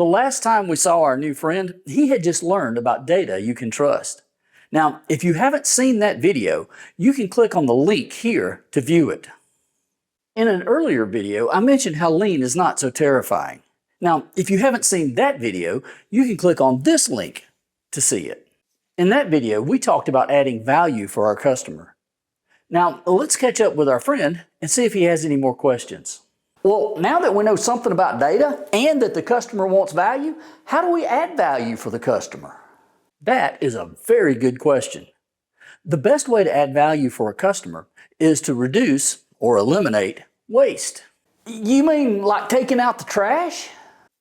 The last time we saw our new friend, he had just learned about data you can trust. Now, if you haven't seen that video, you can click on the link here to view it. In an earlier video, I mentioned how lean is not so terrifying. Now, if you haven't seen that video, you can click on this link to see it. In that video, we talked about adding value for our customer. Now, let's catch up with our friend and see if he has any more questions. Well, now that we know something about data and that the customer wants value, how do we add value for the customer? That is a very good question. The best way to add value for a customer is to reduce or eliminate waste. You mean like taking out the trash?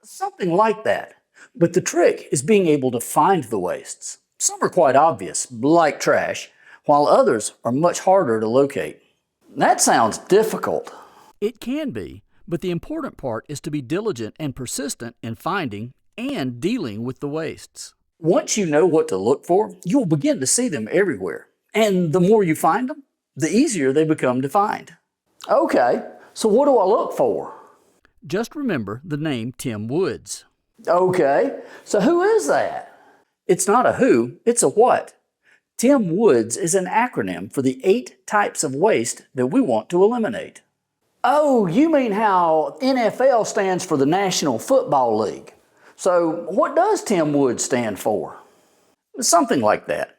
Something like that. But the trick is being able to find the wastes. Some are quite obvious, like trash, while others are much harder to locate. That sounds difficult. It can be, but the important part is to be diligent and persistent in finding and dealing with the wastes. Once you know what to look for, you'll begin to see them everywhere. And the more you find them, the easier they become to find. Okay, so what do I look for? Just remember the name Tim Woods. Okay, so who is that? It's not a who, it's a what. Tim Woods is an acronym for the 8 types of waste that we want to eliminate. Oh, you mean how NFL stands for the National Football League. So what does Tim Woods stand for? Something like that.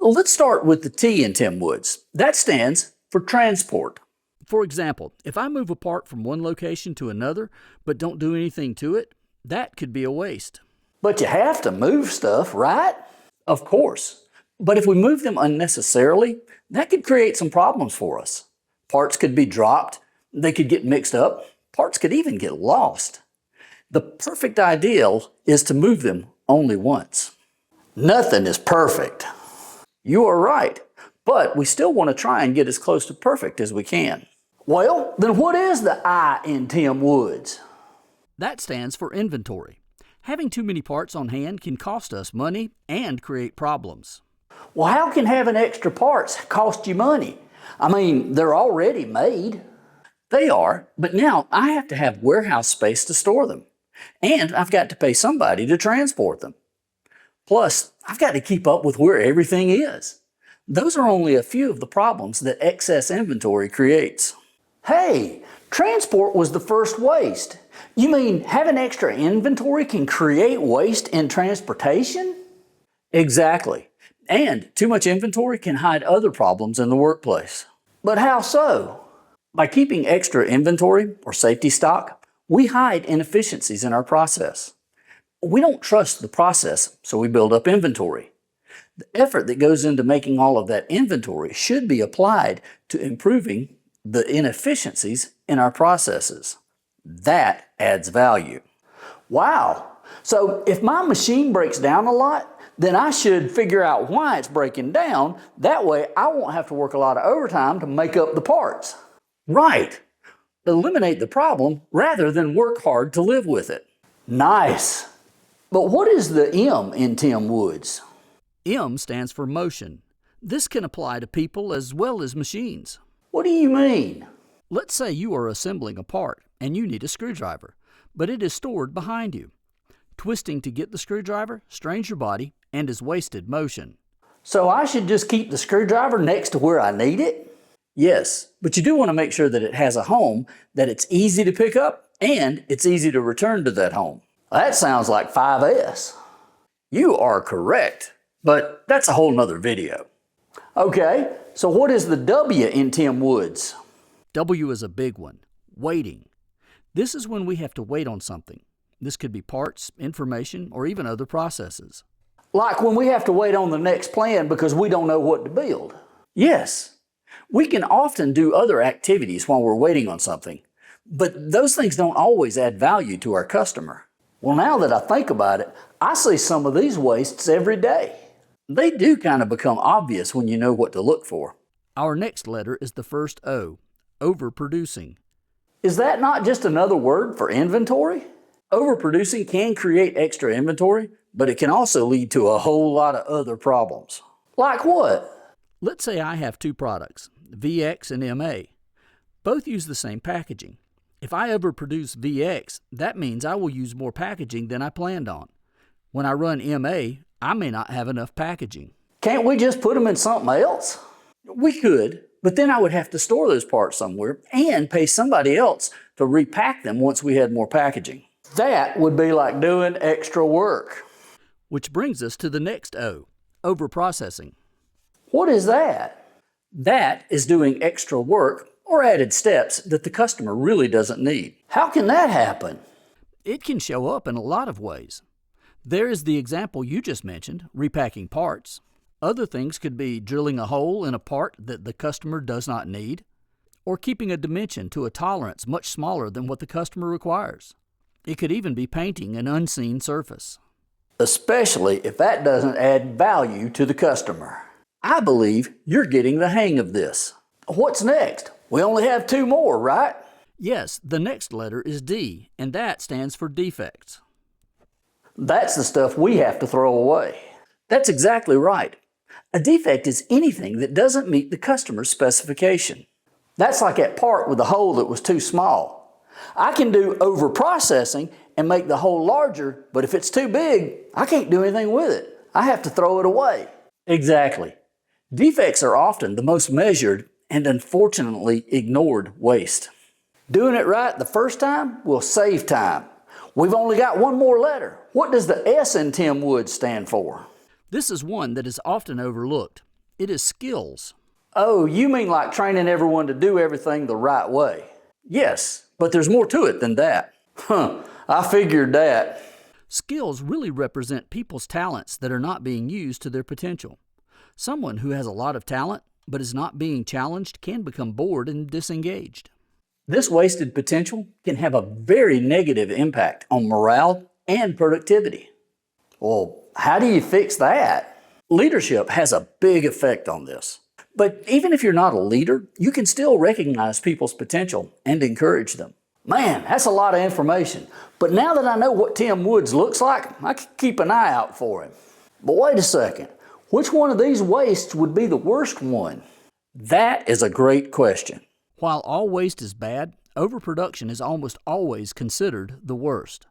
Well, let's start with the T in Tim Woods. That stands for transport. For example, if I move a part from one location to another but don't do anything to it, that could be a waste. But you have to move stuff, right? Of course. But if we move them unnecessarily, that could create some problems for us. Parts could be dropped, they could get mixed up, parts could even get lost. The perfect ideal is to move them only once. Nothing is perfect. You are right, but we still want to try and get as close to perfect as we can. Well, then what is the I in Tim Woods? That stands for inventory. Having too many parts on hand can cost us money and create problems. Well, how can having extra parts cost you money? I mean, they're already made. They are, but now I have to have warehouse space to store them. And I've got to pay somebody to transport them. Plus, I've got to keep up with where everything is. Those are only a few of the problems that excess inventory creates. Hey, transport was the first waste. You mean having extra inventory can create waste in transportation? Exactly. And too much inventory can hide other problems in the workplace. But how so? By keeping extra inventory or safety stock, we hide inefficiencies in our process. We don't trust the process, so we build up inventory. The effort that goes into making all of that inventory should be applied to improving the inefficiencies in our processes. That adds value. Wow! So if my machine breaks down a lot, then I should figure out why it's breaking down. That way I won't have to work a lot of overtime to make up the parts. Right! Eliminate the problem rather than work hard to live with it. Nice! But what is the M in Tim Woods? M stands for motion. This can apply to people as well as machines. What do you mean? Let's say you are assembling a part and you need a screwdriver, but it is stored behind you. Twisting to get the screwdriver strains your body and is wasted motion. So I should just keep the screwdriver next to where I need it? Yes, but you do want to make sure that it has a home, that it's easy to pick up, and it's easy to return to that home. That sounds like 5S. You are correct, but that's a whole nother video. Okay, so what is the W in Tim Woods? W is a big one. Waiting. This is when we have to wait on something. This could be parts, information, or even other processes. Like when we have to wait on the next plan because we don't know what to build. Yes. We can often do other activities while we're waiting on something, but those things don't always add value to our customer. Well, now that I think about it, I see some of these wastes every day. They do kind of become obvious when you know what to look for. Our next letter is the first O, overproducing. Is that not just another word for inventory? Overproducing can create extra inventory, but it can also lead to a whole lot of other problems. Like what? Let's say I have 2 products, VX and MA. Both use the same packaging. If I overproduce VX, that means I will use more packaging than I planned on. When I run MA, I may not have enough packaging. Can't we just put them in something else? We could, but then I would have to store those parts somewhere and pay somebody else to repack them once we had more packaging. That would be like doing extra work. Which brings us to the next O, overprocessing. What is that? That is doing extra work or added steps that the customer really doesn't need. How can that happen? It can show up in a lot of ways. There is the example you just mentioned, repacking parts. Other things could be drilling a hole in a part that the customer does not need, or keeping a dimension to a tolerance much smaller than what the customer requires. It could even be painting an unseen surface. Especially if that doesn't add value to the customer. I believe you're getting the hang of this. What's next? We only have 2 more, right? Yes, the next letter is D, and that stands for defects. That's the stuff we have to throw away. That's exactly right. A defect is anything that doesn't meet the customer's specification. That's like that part with the hole that was too small. I can do overprocessing and make the hole larger, but if it's too big, I can't do anything with it. I have to throw it away. Exactly. Defects are often the most measured and unfortunately ignored waste. Doing it right the first time will save time. We've only got 1 more letter. What does the S in Tim Woods stand for? This is one that is often overlooked. It is skills. Oh, you mean like training everyone to do everything the right way? Yes, but there's more to it than that. I figured that. Skills really represent people's talents that are not being used to their potential. Someone who has a lot of talent but is not being challenged can become bored and disengaged. This wasted potential can have a very negative impact on morale and productivity. Well, how do you fix that? Leadership has a big effect on this. But even if you're not a leader, you can still recognize people's potential and encourage them. Man, that's a lot of information. But now that I know what Tim Woods looks like, I can keep an eye out for him. But wait a second. Which one of these wastes would be the worst one? That is a great question. While all waste is bad, overproduction is almost always considered the worst.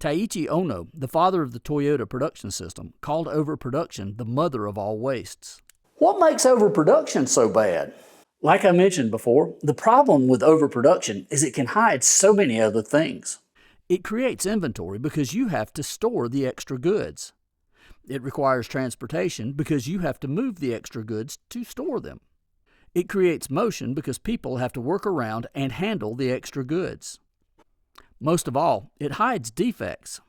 Taiichi Ohno, the father of the Toyota production system, called overproduction the mother of all wastes. What makes overproduction so bad? Like I mentioned before, the problem with overproduction is it can hide so many other things. It creates inventory because you have to store the extra goods. It requires transportation because you have to move the extra goods to store them. It creates motion because people have to work around and handle the extra goods. Most of all, it hides defects.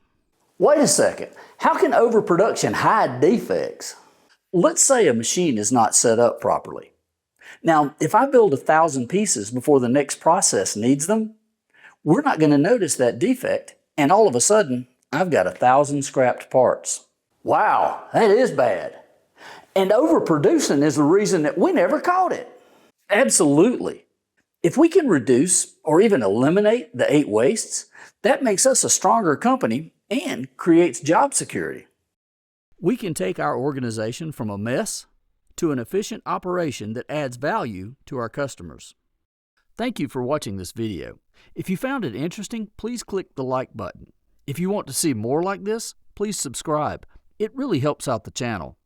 Wait a second. How can overproduction hide defects? Let's say a machine is not set up properly. Now, if I build 1,000 pieces before the next process needs them, we're not going to notice that defect, and all of a sudden, I've got 1,000 scrapped parts. Wow, that is bad. And overproducing is the reason that we never caught it. Absolutely. If we can reduce or even eliminate the 8 wastes, that makes us a stronger company and creates job security. We can take our organization from a mess to an efficient operation that adds value to our customers. Thank you for watching this video. If you found it interesting, please click the like button. If you want to see more like this, please subscribe. It really helps out the channel.